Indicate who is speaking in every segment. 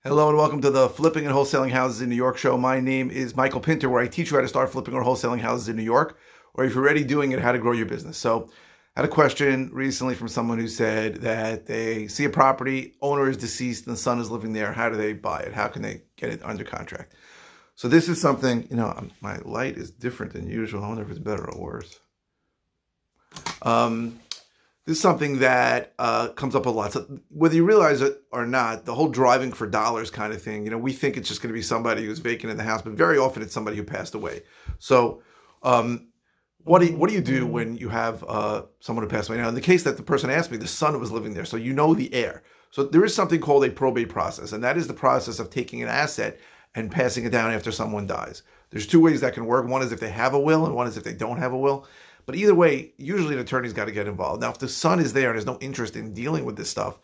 Speaker 1: Hello and welcome to the Flipping and Wholesaling Houses in New York show. My name is Michael Pinter, where I teach you how to start flipping or wholesaling houses in New York, or if you're already doing it, how to grow your business. So I had a question recently from someone who said that they see a property, owner is deceased, and the son is living there. How do they buy it? How can they get it under contract? So this is something, my light is different than usual. I wonder if it's better or worse. This is something that comes up a lot. So whether you realize it or not, the whole driving for dollars kind of thing, we think it's just going to be somebody who's vacant in the house, but very often it's somebody who passed away. So what do you do when you have someone who passed away? Now, in the case that the person asked me, the son was living there, so you know the heir. So there is something called a probate process, and that is the process of taking an asset and passing it down after someone dies. There's two ways that can work. One is if they have a will, and one is if they don't have a will. But either way, usually an attorney's got to get involved. Now, if the son is there and has no interest in dealing with this stuff,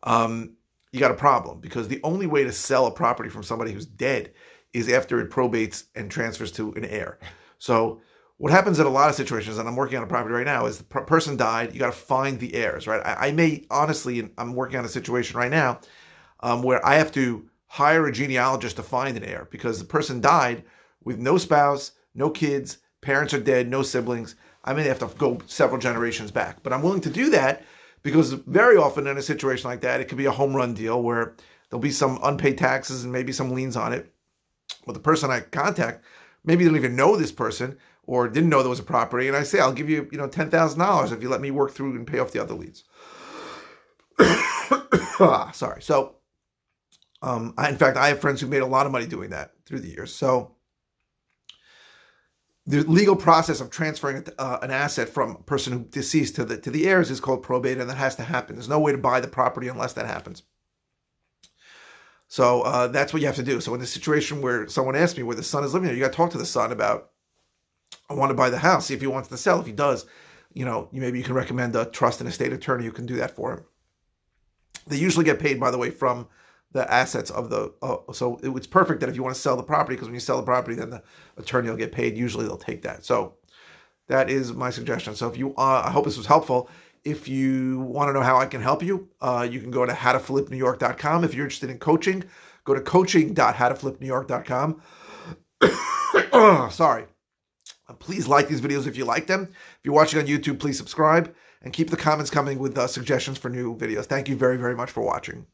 Speaker 1: you got a problem, because the only way to sell a property from somebody who's dead is after it probates and transfers to an heir. So what happens in a lot of situations, and I'm working on a property right now, is the person died, you got to find the heirs, right? I may, honestly, I'm working on a situation right now where I have to hire a genealogist to find an heir, because the person died with no spouse, no kids, parents are dead, no siblings. I may have to go several generations back, but I'm willing to do that because very often in a situation like that, it could be a home run deal where there'll be some unpaid taxes and maybe some liens on it. But the person I contact, maybe they don't even know this person or didn't know there was a property. And I say, I'll give you, $10,000 if you let me work through and pay off the other liens. Sorry. So, in fact, I have friends who made a lot of money doing that through the years. So, the legal process of transferring an asset from a person who deceased to the heirs is called probate, and that has to happen. There's no way to buy the property unless that happens. So that's what you have to do. So in the situation where someone asked me where the son is living there, you got to talk to the son about, I want to buy the house, see if he wants to sell. If he does, maybe you can recommend a trust and estate attorney who can do that for him. They usually get paid, by the way, from the assets of the, so it's perfect that if you want to sell the property, because when you sell the property, then the attorney will get paid. Usually they'll take that. So that is my suggestion. So if you, I hope this was helpful. If you want to know how I can help you, you can go to howtoflipnewyork.com. If you're interested in coaching, go to coaching.howtoflipnewyork.com. Sorry. Please like these videos if you like them. If you're watching on YouTube, please subscribe and keep the comments coming with suggestions for new videos. Thank you very, very much for watching.